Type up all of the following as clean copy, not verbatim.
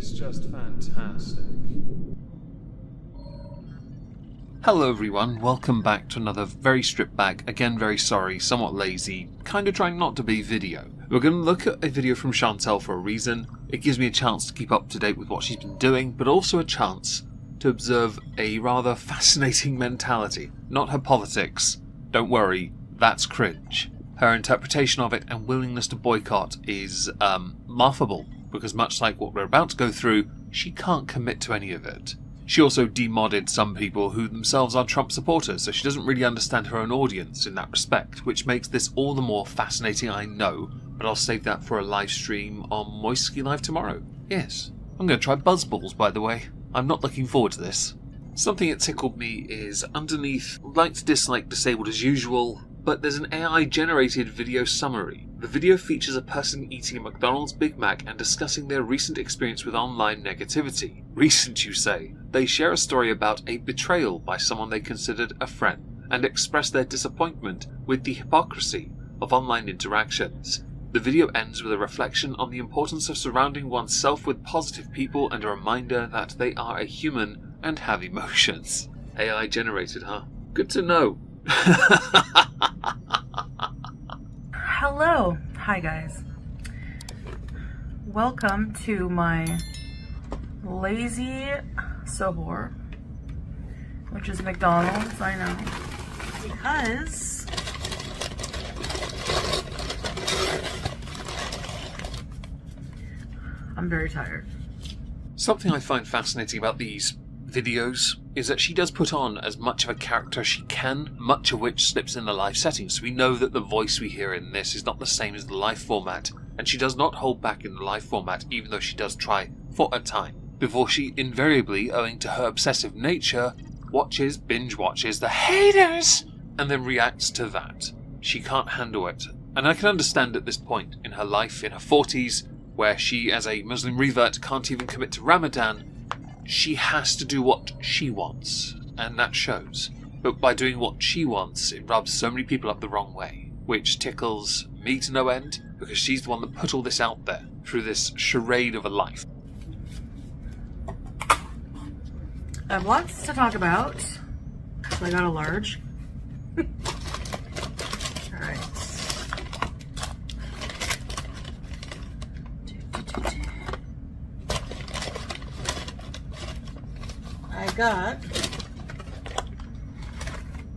is just fantastic. Hello everyone, welcome back to another very stripped back, again very sorry, somewhat lazy, kind of trying not to be video. We're going to look at a video from Chantel for a reason. It gives me a chance to keep up to date with what she's been doing, but also a chance to observe a rather fascinating mentality. Not her politics, don't worry, that's cringe. Her interpretation of it and willingness to boycott is laughable, because much like what we're about to go through, she can't commit to any of it. She also demodded some people who themselves are Trump supporters, so she doesn't really understand her own audience in that respect, which makes this all the more fascinating, I know, but I'll save that for a live stream on Moistski Live tomorrow. Yes, I'm going to try buzzballs, by the way. I'm not looking forward to this. Something that tickled me is underneath liked, dislike, disabled as usual, but there's an AI-generated video summary. The video features a person eating a McDonald's Big Mac and discussing their recent experience with online negativity. Recent, you say? They share a story about a betrayal by someone they considered a friend, and express their disappointment with the hypocrisy of online interactions. The video ends with a reflection on the importance of surrounding oneself with positive people and a reminder that they are a human and have emotions. AI generated, huh? Good to know. Hello. Hi guys. Welcome to my lazy Sobor, which is McDonald's, I know, because I'm very tired. Something I find fascinating about these videos is that she does put on as much of a character as she can, much of which slips in the live settings. We know that the voice we hear in this is not the same as the live format, and she does not hold back in the live format, even though she does try for a time, before she invariably, owing to her obsessive nature, binge watches the Haydurz, and then reacts to that. She can't handle it, and I can understand at this point in her life, in her 40s, where she, as a Muslim revert, can't even commit to Ramadan. She has to do what she wants, and that shows. But by doing what she wants, it rubs so many people up the wrong way, which tickles me to no end, because she's the one that put all this out there, through this charade of a life. I have lots to talk about, so I got a large. Alright. I got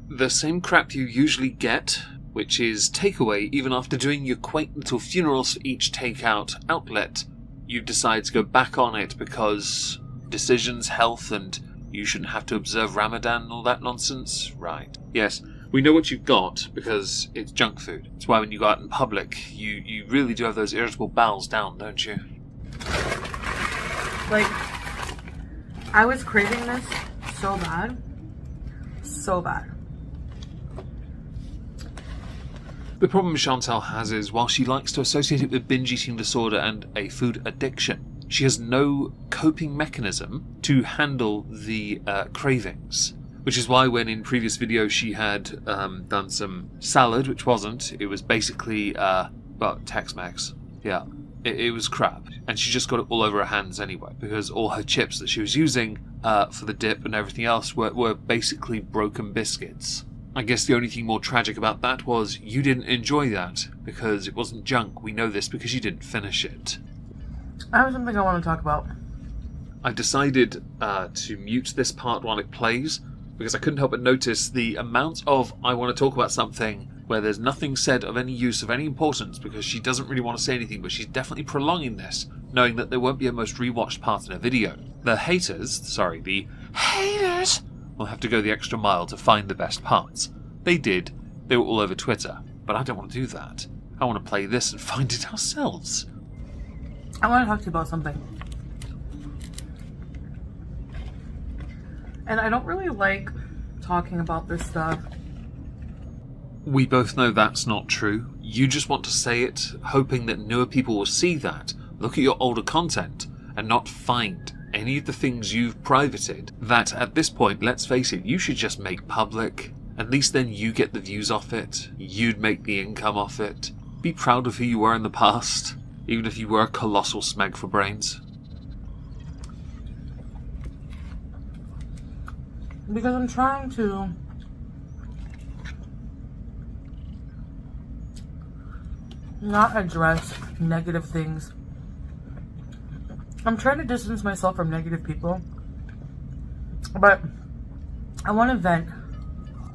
the same crap you usually get, which is takeaway. Even after doing your quaint little funerals for each takeout outlet, you decide to go back on it because decisions, health, and you shouldn't have to observe Ramadan and all that nonsense. Right. Yes, we know what you've got because it's junk food. It's why when you go out in public, you really do have those irritable bowels down, don't you? like, I was craving this so bad. So bad. The problem Chantel has is, while she likes to associate it with binge eating disorder and a food addiction, she has no coping mechanism to handle the cravings. Which is why when in previous videos she had done some salad, which wasn't, it was basically, Tex-Mex. Yeah. It was crap, and she just got it all over her hands anyway, because all her chips that she was using for the dip and everything else were basically broken biscuits. I guess the only thing more tragic about that was you didn't enjoy that, because it wasn't junk. We know this because you didn't finish it. I have something I want to talk about. I decided to mute this part while it plays, because I couldn't help but notice the amount of I want to talk about something where there's nothing said of any use of any importance, because she doesn't really want to say anything, but she's definitely prolonging this, knowing that there won't be a most rewatched part in a video. The haters will have to go the extra mile to find the best parts. They did. They were all over Twitter, but I don't want to do that. I want to play this and find it ourselves. I want to talk to you about something. And I don't really like talking about this stuff. We both know that's not true. You just want to say it, hoping that newer people will see that, look at your older content, and not find any of the things you've privated that, at this point, let's face it, you should just make public. At least then you get the views off it. You'd make the income off it. Be proud of who you were in the past, even if you were a colossal smeg for brains. Because I'm trying to not address negative things. I'm trying to distance myself from negative people, but I want to vent.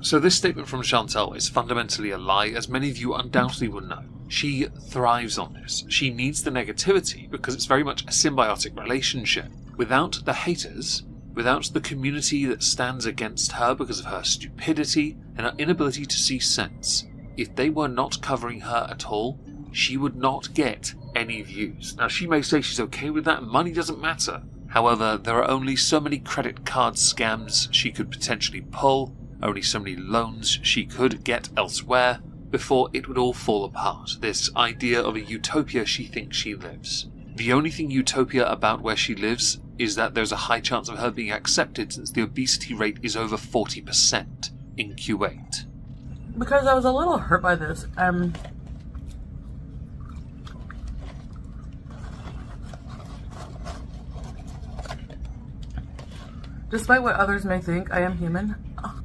So this statement from Chantal is fundamentally a lie, as many of you undoubtedly will know. She thrives on this. She needs the negativity because it's very much a symbiotic relationship. Without the haters, without the community that stands against her because of her stupidity and her inability to see sense, if they were not covering her at all, she would not get any views. Now, she may say she's okay with that, money doesn't matter. However, there are only so many credit card scams she could potentially pull, only so many loans she could get elsewhere, before it would all fall apart. This idea of a utopia she thinks she lives. The only thing utopia about where she lives is that there's a high chance of her being accepted, since the obesity rate is over 40% in Kuwait. Because I was a little hurt by this. Despite what others may think, I am human.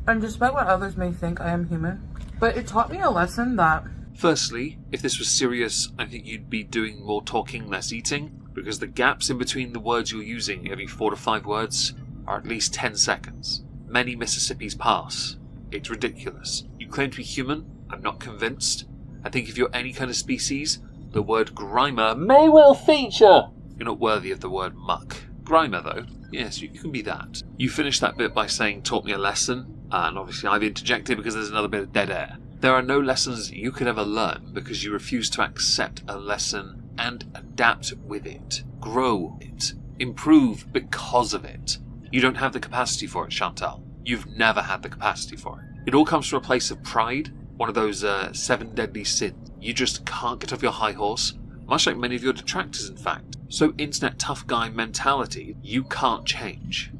And despite what others may think, I am human. But it taught me a lesson that... Firstly, if this was serious, I think you'd be doing more talking, less eating, because the gaps in between the words you're using every 4 to 5 words are at least 10 seconds. Many Mississippis pass. It's ridiculous. You claim to be human? I'm not convinced. I think if you're any kind of species, the word grimer may well feature. You're not worthy of the word muck. Grimer, though, yes, you can be that. You finished that bit by saying, taught me a lesson, and obviously I've interjected because there's another bit of dead air. There are no lessons you could ever learn because you refuse to accept a lesson and adapt with it, grow it, improve because of it. You don't have the capacity for it, Chantal. You've never had the capacity for it. It all comes from a place of pride, one of those 7 deadly sins. You just can't get off your high horse, much like many of your detractors, in fact. So internet tough guy mentality, you can't change.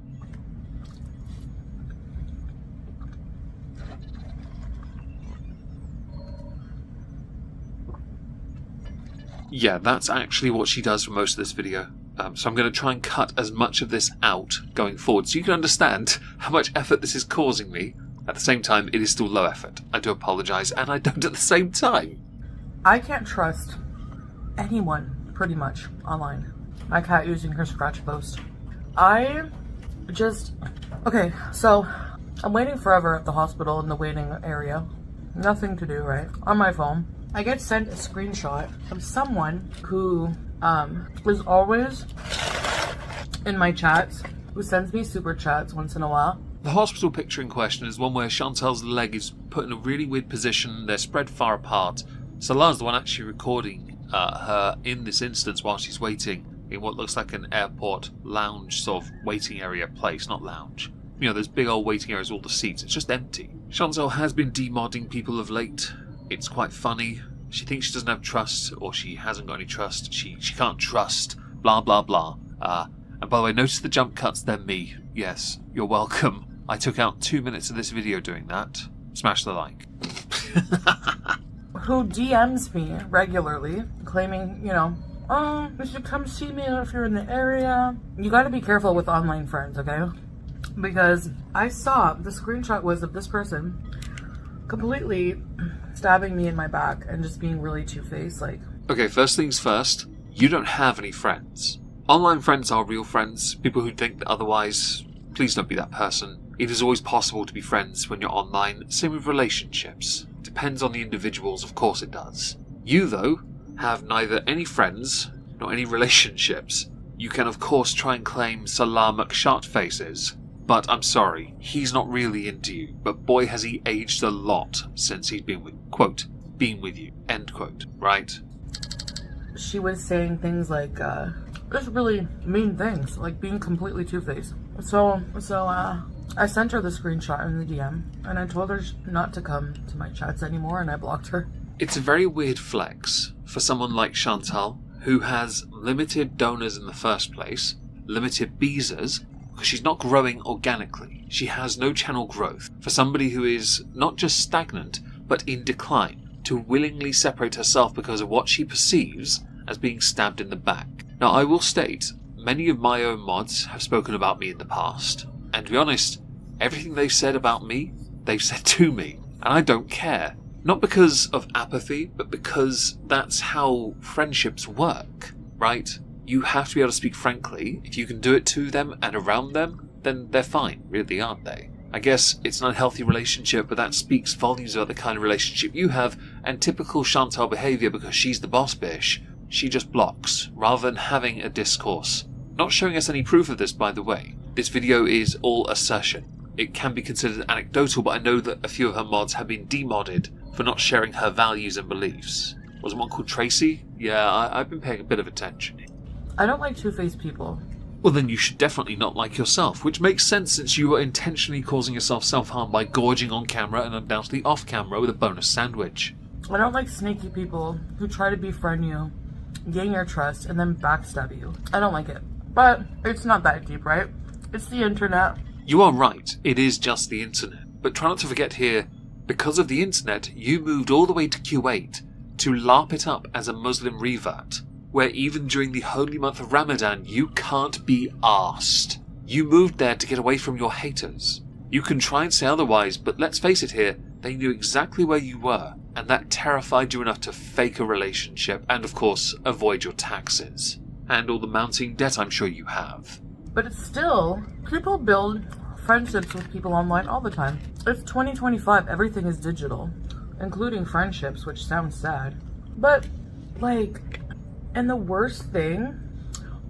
Yeah, that's actually what she does for most of this video. So I'm going to try and cut as much of this out going forward so you can understand how much effort this is causing me. At the same time, it is still low effort. I do apologise, and I don't at the same time. I can't trust anyone, pretty much, online. My cat using her scratch post. Okay, so I'm waiting forever at the hospital in the waiting area. Nothing to do, right? On my phone, I get sent a screenshot of someone who is always in my chats, who sends me super chats once in a while. The hospital picture in question is one where Chantal's leg is put in a really weird position. They're spread far apart. Salah's the one actually recording her in this instance while she's waiting in what looks like an airport lounge sort of waiting area place, not lounge. You know, those big old waiting areas, all the seats, it's just empty. Chantal has been demodding people of late. It's quite funny. She thinks she doesn't have trust, or she hasn't got any trust. She can't trust, blah blah blah. And by the way, notice the jump cuts, they're me. Yes, you're welcome. I took out 2 minutes of this video doing that. Smash the like. Who DMs me regularly, claiming, you know, oh, you should come see me if you're in the area. You gotta be careful with online friends, okay? Because I saw, the screenshot was of this person completely stabbing me in my back and just being really two-faced, like... Okay, first things first, you don't have any friends. Online friends are real friends. People who think that otherwise, please don't be that person. It is always possible to be friends when you're online. Same with relationships. Depends on the individuals, of course it does. You, though, have neither any friends nor any relationships. You can, of course, try and claim Salah McShartfaces, but I'm sorry, he's not really into you. But boy, has he aged a lot since he's been with, quote, been with you, end quote, right? She was saying things like, just really mean things, like being completely two-faced. So I sent her the screenshot in the DM, and I told her not to come to my chats anymore, and I blocked her. It's a very weird flex for someone like Chantal, who has limited donors in the first place, limited beezers, because she's not growing organically. She has no channel growth. For somebody who is not just stagnant, but in decline, to willingly separate herself because of what she perceives as being stabbed in the back. Now, I will state, many of my own mods have spoken about me in the past, and to be honest, Everything they've said about me, they've said to me, and I don't care. Not because of apathy, but because that's how friendships work, right? You have to be able to speak frankly. If you can do it to them and around them, then they're fine, really, aren't they? I guess it's an unhealthy relationship, but that speaks volumes about the kind of relationship you have, and typical Chantal behaviour because she's the boss bish. She just blocks, rather than having a discourse. Not showing us any proof of this, by the way. This video is all assertion. It can be considered anecdotal, but I know that a few of her mods have been demodded for not sharing her values and beliefs. Was it one called Tracy? Yeah, I've been paying a bit of attention. I don't like two-faced people. Well, then you should definitely not like yourself, which makes sense since you were intentionally causing yourself self-harm by gorging on camera and undoubtedly off camera with a bonus sandwich. I don't like sneaky people who try to befriend you, gain your trust, and then backstab you. I don't like it. But it's not that deep, right? It's the internet. You are right, it is just the internet. But try not to forget here, because of the internet, you moved all the way to Kuwait to LARP it up as a Muslim revert, where even during the holy month of Ramadan, you can't be arsed. You moved there to get away from your haters. You can try and say otherwise, but let's face it here, they knew exactly where you were, and that terrified you enough to fake a relationship and, of course, avoid your taxes. And all the mounting debt I'm sure you have. But it's still, people build friendships with people online all the time. It's 2025, everything is digital, including friendships, which sounds sad. But, like, and the worst thing,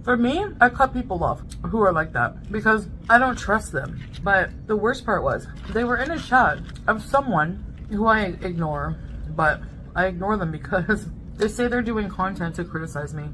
for me, I cut people off who are like that because I don't trust them. But the worst part was, they were in a chat of someone who I ignore, but I ignore them because they say they're doing content to criticize me.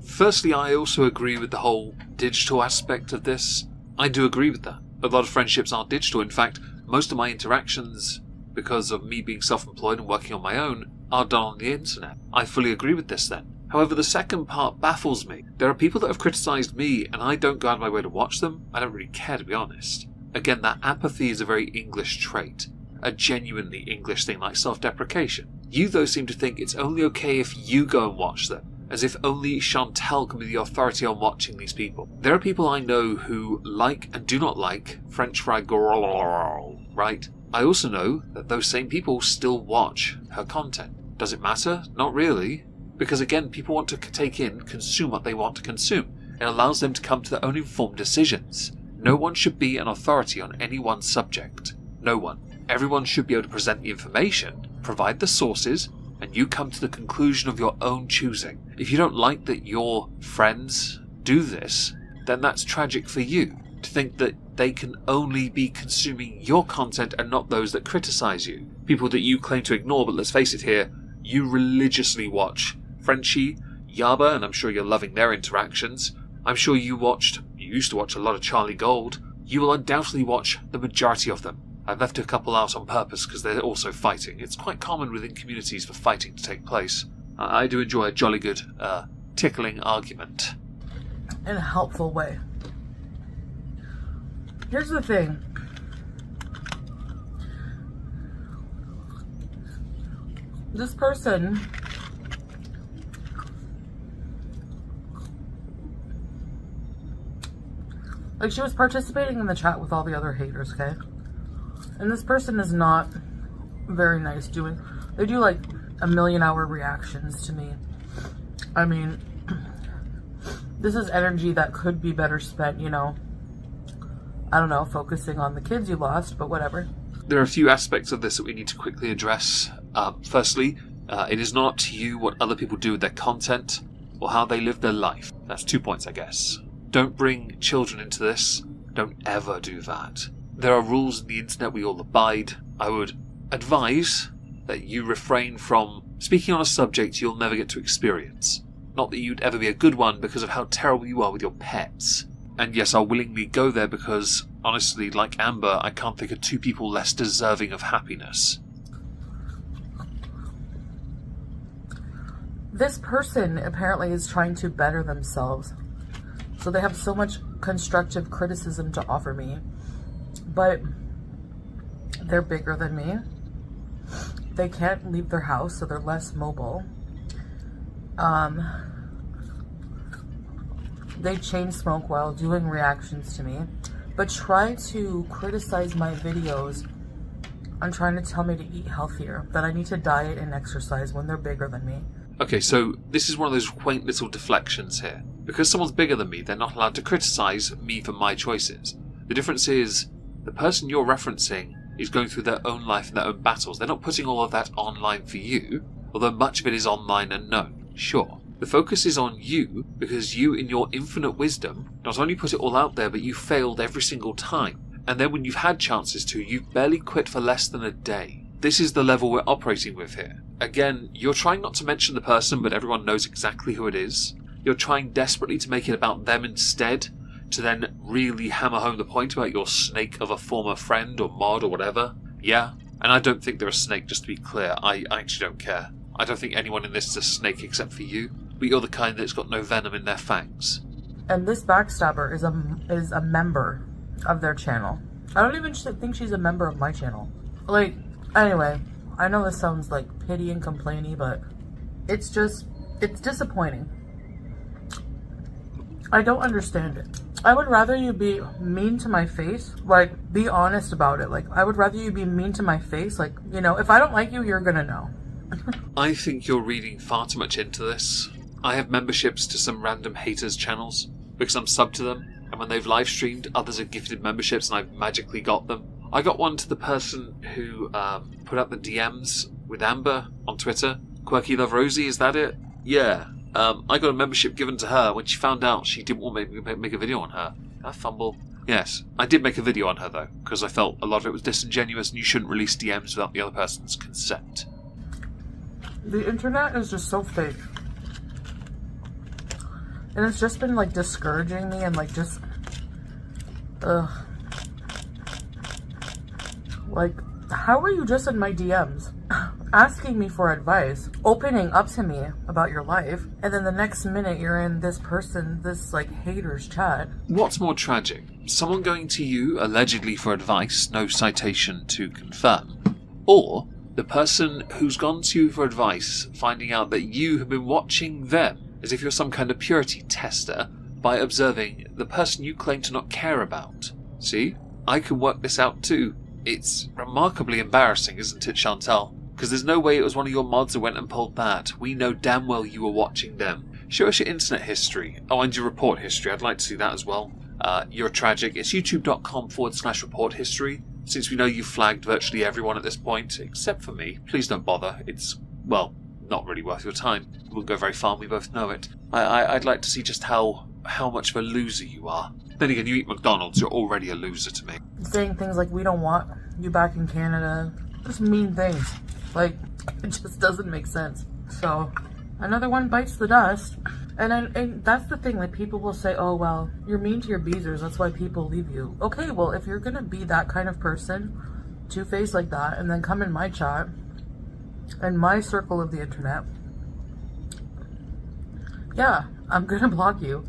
Firstly, I also agree with the whole digital aspect of this. I do agree with that. A lot of friendships are digital. In fact, most of my interactions, because of me being self-employed and working on my own, are done on the internet. I fully agree with this then. However, the second part baffles me. There are people that have criticised me and I don't go out of my way to watch them. I don't really care, to be honest. Again, that apathy is a very English trait. A genuinely English thing like self-deprecation. You, though, seem to think it's only okay if you go and watch them. As if only Chantal can be the authority on watching these people. There are people I know who like and do not like French fry girl, right? I also know that those same people still watch her content. Does it matter? Not really. Because again, people want to take in, consume what they want to consume. It allows them to come to their own informed decisions. No one should be an authority on any one subject. No one. Everyone should be able to present the information, provide the sources, and you come to the conclusion of your own choosing. If you don't like that your friends do this, then that's tragic for you. To think that they can only be consuming your content and not those that criticize you. People that you claim to ignore, but let's face it here, you religiously watch Frenchie, Yaba, and I'm sure you're loving their interactions. I'm sure you used to watch a lot of Charlie Gold. You will undoubtedly watch the majority of them. I've left a couple out on purpose because they're also fighting. It's quite common within communities for fighting to take place. I do enjoy a jolly good, tickling argument. In a helpful way. Here's the thing. This person like, she was participating in the chat with all the other haters, okay? And this person is not very nice they do like 1,000,000-hour reactions to me. I mean, this is energy that could be better spent, you know, I don't know, focusing on the kids you lost, but whatever. There are a few aspects of this that we need to quickly address. Firstly, it is not up to you what other people do with their content or how they live their life. That's 2 points, I guess. Don't bring children into this. Don't ever do that. There are rules in the internet we all abide. I would advise that you refrain from speaking on a subject you'll never get to experience. Not that you'd ever be a good one because of how terrible you are with your pets. And yes, I'll willingly go there because, honestly, like Amber, I can't think of two people less deserving of happiness. This person apparently is trying to better themselves. So they have so much constructive criticism to offer me. But they're bigger than me. They can't leave their house, so they're less mobile. They chain smoke while doing reactions to me. but try to criticize my videos and trying to tell me to eat healthier, that I need to diet and exercise when they're bigger than me. Okay, so this is one of those quaint little deflections here. Because someone's bigger than me, they're not allowed to criticize me for my choices. The difference is, the person you're referencing is going through their own life and their own battles. They're not putting all of that online for you, although much of it is online and known, sure. The focus is on you, because you, in your infinite wisdom, not only put it all out there, but you failed every single time. And then when you've had chances to, you've barely quit for less than a day. This is the level we're operating with here. Again, you're trying not to mention the person, but everyone knows exactly who it is. You're trying desperately to make it about them instead, to then really hammer home the point about your snake of a former friend or mod or whatever. Yeah, and I don't think they're a snake, just to be clear. I actually don't care. I don't think anyone in this is a snake except for you, but you're the kind that's got no venom in their fangs. And this backstabber is a member of their channel. I don't even think she's a member of my channel. Like, anyway, I know this sounds like pity and complainy, but it's disappointing. I don't understand it. I would rather you be mean to my face, like, be honest about it. Like, I would rather you be mean to my face, like, you know, if I don't like you, you're gonna know. I think you're reading far too much into this. I have memberships to some random haters channels, because I'm sub to them, and when they've live streamed, others have gifted memberships and I've magically got them. I got one to the person who put out the DMs with Amber on Twitter. Quirky Love Rosie, is that it? Yeah. I got a membership given to her when she found out she didn't want me to make a video on her. I fumble. Yes, I did make a video on her though, because I felt a lot of it was disingenuous and you shouldn't release DMs without the other person's consent. The internet is just so fake. And it's just been like discouraging me and like just... Ugh. Like, how are you just in my DMs? Asking me for advice, opening up to me about your life, and then the next minute you're in this like Haydurz chat. What's more tragic? Someone going to you allegedly for advice, no citation to confirm, or the person who's gone to you for advice finding out that you have been watching them as if you're some kind of purity tester by observing the person you claim to not care about. See? I can work this out too. It's remarkably embarrassing, isn't it, Chantal? Because there's no way it was one of your mods that went and pulled that. We know damn well you were watching them. Show us your internet history. Oh, and your report history. I'd like to see that as well. You're tragic. It's youtube.com/report history. Since we know you've flagged virtually everyone at this point, except for me, please don't bother. It's, well, not really worth your time. It wouldn't go very far, we both know it. I'd like to see just how much of a loser you are. Then again, you eat McDonald's, you're already a loser to me. Saying things like, we don't want you back in Canada. Just mean things. Like, it just doesn't make sense. So, another one bites the dust. And that's the thing, like, people will say, oh, well, you're mean to your beezers, that's why people leave you. Okay, well, if you're gonna be that kind of person, two-faced like that, and then come in my chat, and my circle of the internet, yeah, I'm gonna block you.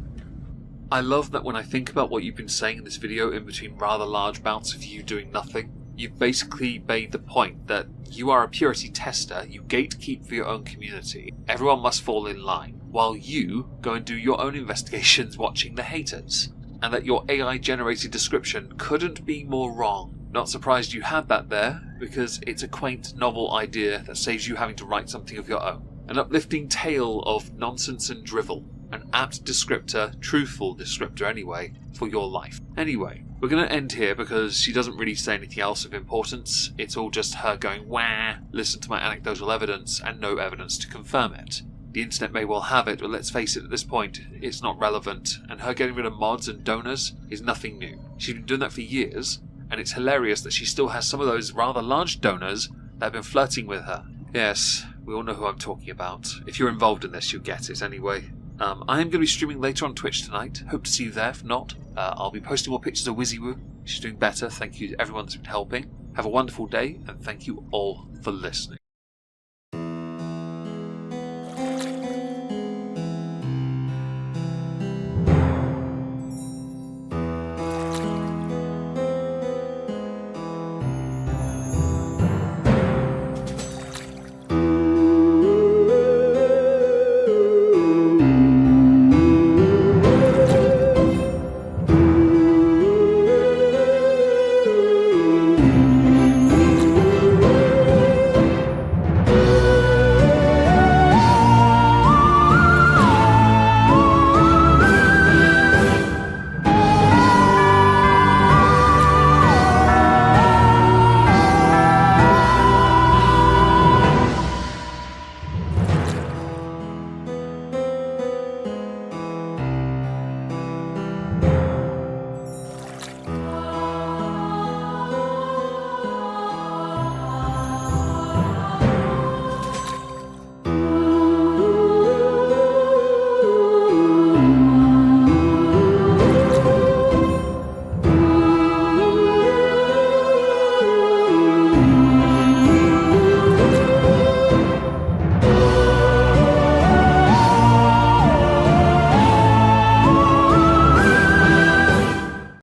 I love that when I think about what you've been saying in this video in between rather large bouts of you doing nothing, you've basically made the point that you are a purity tester, you gatekeep for your own community, everyone must fall in line, while you go and do your own investigations watching the haters, and that your AI-generated description couldn't be more wrong. Not surprised you had that there, because it's a quaint, novel idea that saves you having to write something of your own. An uplifting tale of nonsense and drivel. An apt descriptor, truthful descriptor anyway, for your life. Anyway, we're going to end here because she doesn't really say anything else of importance. It's all just her going, wah, listen to my anecdotal evidence, and no evidence to confirm it. The internet may well have it, but let's face it, at this point, it's not relevant, and her getting rid of mods and donors is nothing new. She's been doing that for years, and it's hilarious that she still has some of those rather large donors that have been flirting with her. Yes, we all know who I'm talking about. If you're involved in this, you'll get it anyway. I am going to be streaming later on Twitch tonight. Hope to see you there. If not, I'll be posting more pictures of WYZIWOO. She's doing better. Thank you to everyone that's been helping. Have a wonderful day, and thank you all for listening.